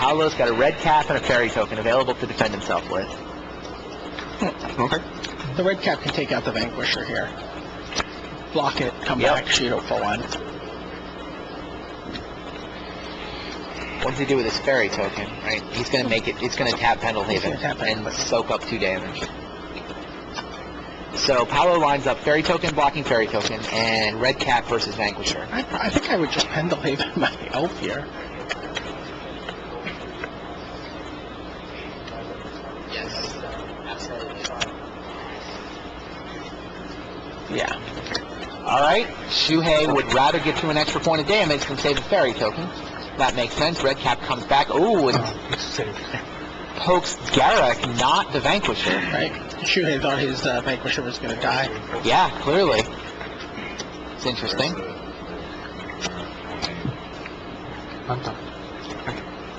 Paolo's got a red cap and a fairy token available to defend himself with. Okay. The red cap can take out the Vanquisher here. Block it, come back, shoot it full on. What does he do with his fairy token, right? He's going to make it, it's going to tap Pendelhaven and soak up 2 damage. So Paolo lines up fairy token, blocking fairy token, and red cap versus Vanquisher. I think I would just Pendelhaven my elf here. Yes, absolutely fine. Yeah. Alright, Shuhei would rather get to an extra point of damage than save a fairy token. That makes sense. Red cap comes back. Ooh, and pokes Garrick, not the Vanquisher. Right. Shuhei thought his Vanquisher was going to die. Yeah, clearly. It's interesting.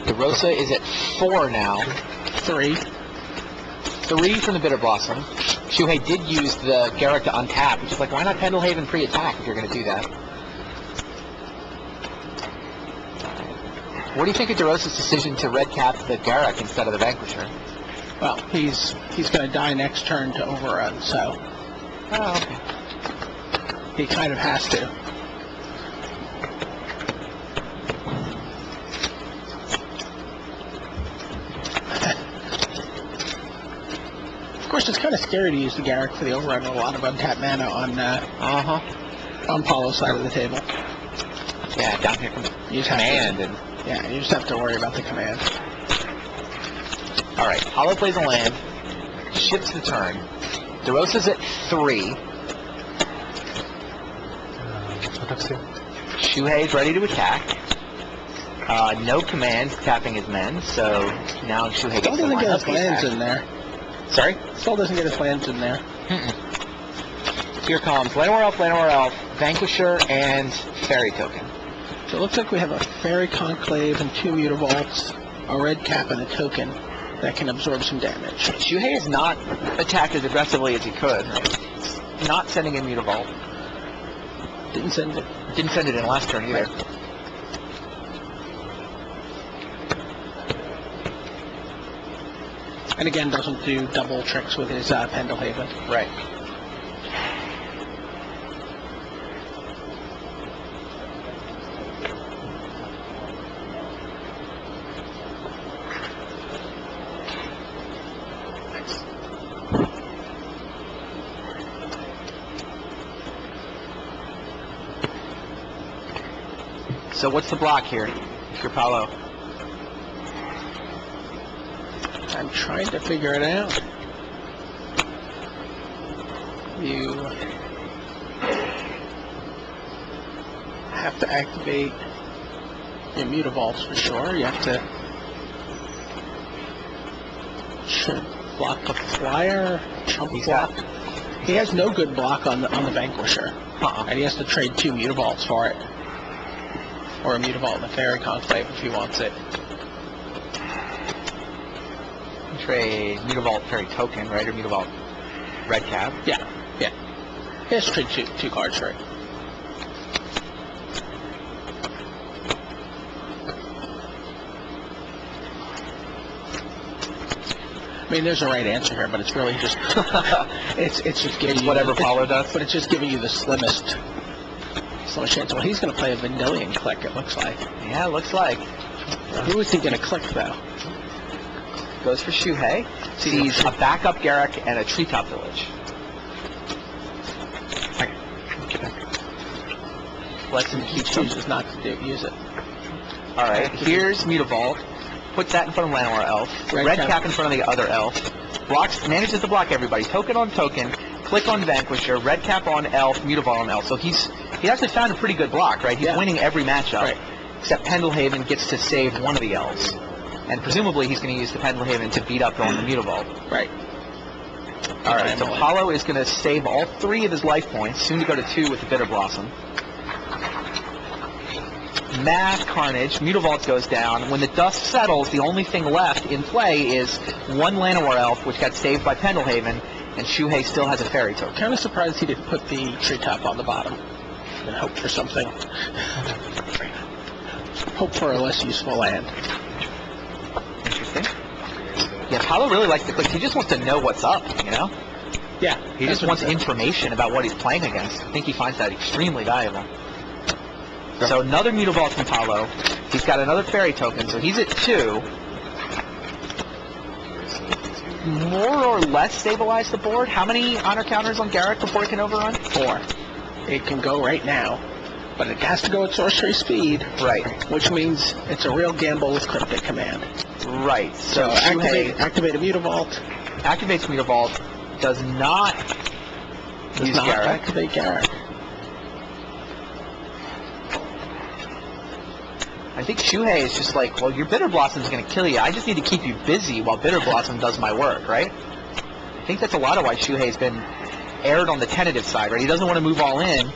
DeRosa is at 4 now. 3. 3 from the Bitter Blossom. Shuhei did use the Garrick to untap, which is like, why not Pendelhaven pre-attack if you're going to do that? What do you think of DeRosa's decision to red cap the Garrick instead of the Vanquisher? Well, he's going to die next turn to overrun, so Oh, okay. he kind of has to. Of course, it's kind of scary to use the Garrick for the overrun with a lot of untapped mana on Paolo's side of the table. Yeah, down here comes You just have command. to, yeah, you just have to worry about the command. All right, Paolo plays a land, shifts the turn. DeRosa's at 3. Shuhei's ready to attack. No command, tapping his men, so now Shuhei gets Still to doesn't line get up his the lands attack. in there. Sorry? Still doesn't get his lands in there. Here comes Llanowar Elf, Vanquisher, and Fairy Token. So it looks like we have a Fairy Conclave and 2 Mutavaults, a red cap and a token that can absorb some damage. Shuhei has not attacked as aggressively as he could. Not sending in Mutavault. Didn't send it. Didn't send it in last turn either. And again, doesn't do double tricks with his Pendelhaven. Right. So what's the block here, for Paolo? I'm trying to figure it out. You have to activate your Mutavaults for sure. You have to block the flyer, chump block. He has no good block on the Vanquisher, and he has to trade 2 Mutavaults for it, or a Mutavault and a Fairy Conclave if he wants it. Trade Mutavault Fairy Token, right? Or Mutavault Red Cap. Yeah. He has to trade 2 cards for it. I mean, there's a right answer here, but it's really just it's just giving you whatever Paolo does. But it's just giving you the slimmest chance. Well, he's going to play a Vendilion click. It looks like. Yeah, it looks like. Who is he going to click though? Goes for Shuhei. Sees a backup Garrick and a Treetop Village. Lets him He keep them. chooses not to use it. All right, here's Mutavault. Puts that in front of Llanowar Elf. Red cap in front of the other elf. Blocks, manages to block everybody. Token on token. Click on Vanquisher. Red cap on Elf. Mutavault on Elf. So he actually found a pretty good block, right? He's winning every matchup. Right. Except Pendelhaven gets to save one of the elves. And presumably he's going to use the Pendelhaven to beat up on the Mutavault. Right. All right, so Paolo is going to save all 3 of his life points, soon to go to 2 with the Bitter Blossom. Mass carnage. Mutavault goes down. When the dust settles, the only thing left in play is 1 Llanowar Elf, which got saved by Pendelhaven, and Shuhei still has a Fairy Token. Kind of surprised he didn't put the Treetop on the bottom and hope for something. Hope for a less useful land. Yeah, Paolo really likes the clicks. He just wants to know what's up, you know? Yeah. He just wants information about what he's playing against. I think he finds that extremely valuable. Yeah. So another Mutavault Vault from Paolo. He's got another fairy token, so he's at 2. More or less stabilize the board. How many honor counters on Garrett before it can overrun? 4. It can go right now, but it has to go at sorcery speed. Right. Which means it's a real gamble with Cryptic Command. Right. So Shuhei activate a Mutavault. activates Mutavault Vault, does not use Garrett. Activate Garrett. I think Shuhei is just like, well, your Bitter Blossom is going to kill you. I just need to keep you busy while Bitter Blossom does my work, right? I think that's a lot of why Shuhei's been aired on the tentative side, right? He doesn't want to move all in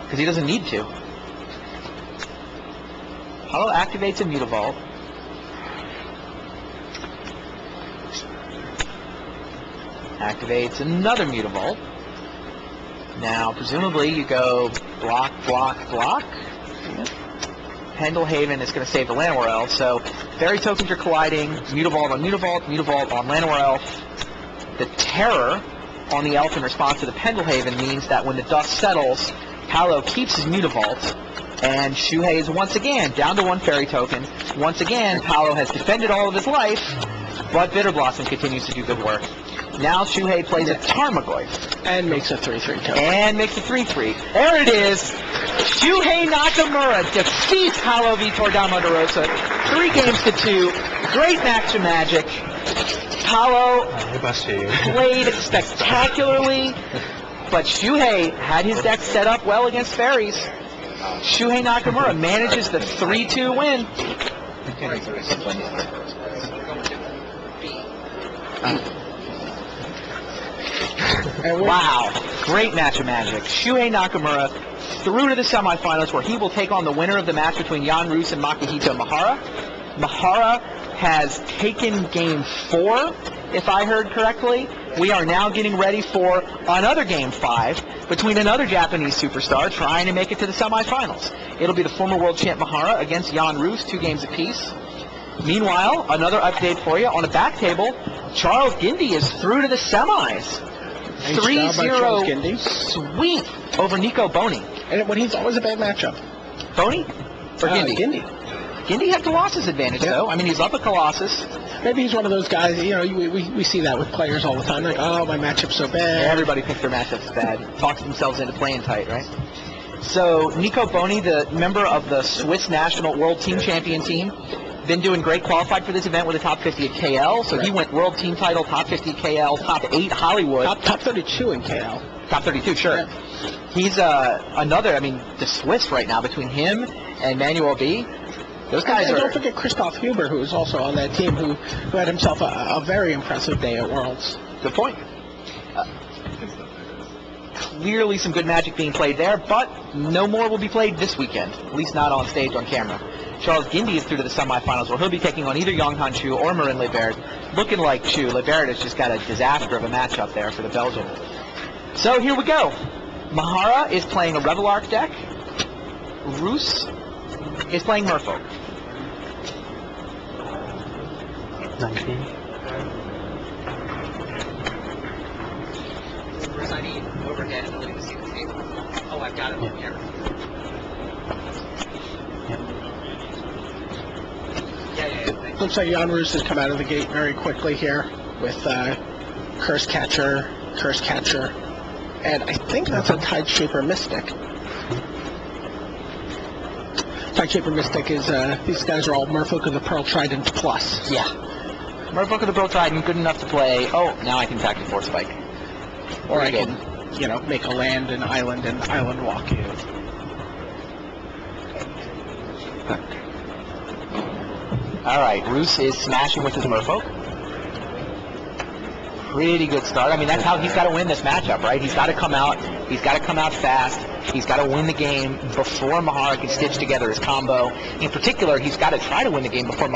because he doesn't need to. Paolo activates a Mutavault Vault. Activates another Mutavault Vault. Now, presumably, you go block, block, block. Pendelhaven is going to save the Llanowar Elf, so fairy tokens are colliding, Mutavault on Mutavault, Mutavault on Llanowar Elf. The terror on the Elf in response to the Pendelhaven means that when the dust settles, Paolo keeps his Mutavault, and Shuhei is once again down to 1 fairy token. Once again, Paolo has defended all of his life, but Bitter Blossom continues to do good work. Now Shuhei plays a Tarmogoyf. And makes a 3/3 token. And makes a 3/3. There it is. Shuhei Nakamura defeats Paolo Vitor Damaderosa 3-2. Great match of Magic. Paolo played spectacularly, but Shuhei had his deck set up well against fairies. Shuhei Nakamura manages the 3-2 win. Wow, great match of Magic. Shuhei Nakamura through to the semifinals where he will take on the winner of the match between Jan Roos and Makihito Mahara. Mahara has taken game 4, if I heard correctly. We are now getting ready for another game 5 between another Japanese superstar trying to make it to the semifinals. It'll be the former world champ Mahara against Jan Roos, 2 games apiece. Meanwhile, another update for you on the back table. Charles Gindy is through to the semis. 3-0 sweep over Nico Boni. And when he's always a bad matchup. Boni? Or Gindy? Gindy. Gindy had Colossus advantage, though. I mean, he's up at Colossus. Maybe he's one of those guys, you know, we see that with players all the time. Like, oh, my matchup's so bad. Everybody thinks their matchup's bad. Talks themselves into playing tight, right? So, Nico Boni, the member of the Swiss National World Team Champion team, been doing great, qualified for this event with a top 50 at KL. So he went world team title, top 50 KL, top 8 Hollywood. Top 32 in KL. Top 32, sure. Yeah. He's another, I mean, the Swiss right now, between him and Manuel B. Those guys and don't forget Christoph Huber, who was also on that team, who had himself a very impressive day at Worlds. Good point. Clearly some good Magic being played there, but no more will be played this weekend, at least not on stage on camera. Charles Gindy is through to the semifinals where he'll be taking on either Yonghan Chu or Marin Lebert. Looking like Chu. Lebert has just got a disaster of a matchup there for the Belgian. So here we go. Mahara is playing a Revelark deck. Roos is playing Merfolk. 19. First I need overhead ability to see the table. Oh, I've got it over here. Yeah. Looks like Jan Roos has come out of the gate very quickly here with Curse Catcher, and I think that's a Tideshaper Mystic. Tideshaper Mystic is, these guys are all Merfolk of the Pearl Trident Plus. Yeah. Merfolk of the Pearl Trident, good enough to play. Oh, now I can attack the Force Spike. Or I can, you know, make a land and island walk you. All right, Roos is smashing with his Merfolk. Pretty good start. I mean, that's how he's got to win this matchup, right? He's got to come out. He's got to come out fast. He's got to win the game before Mahara can stitch together his combo. In particular, he's got to try to win the game before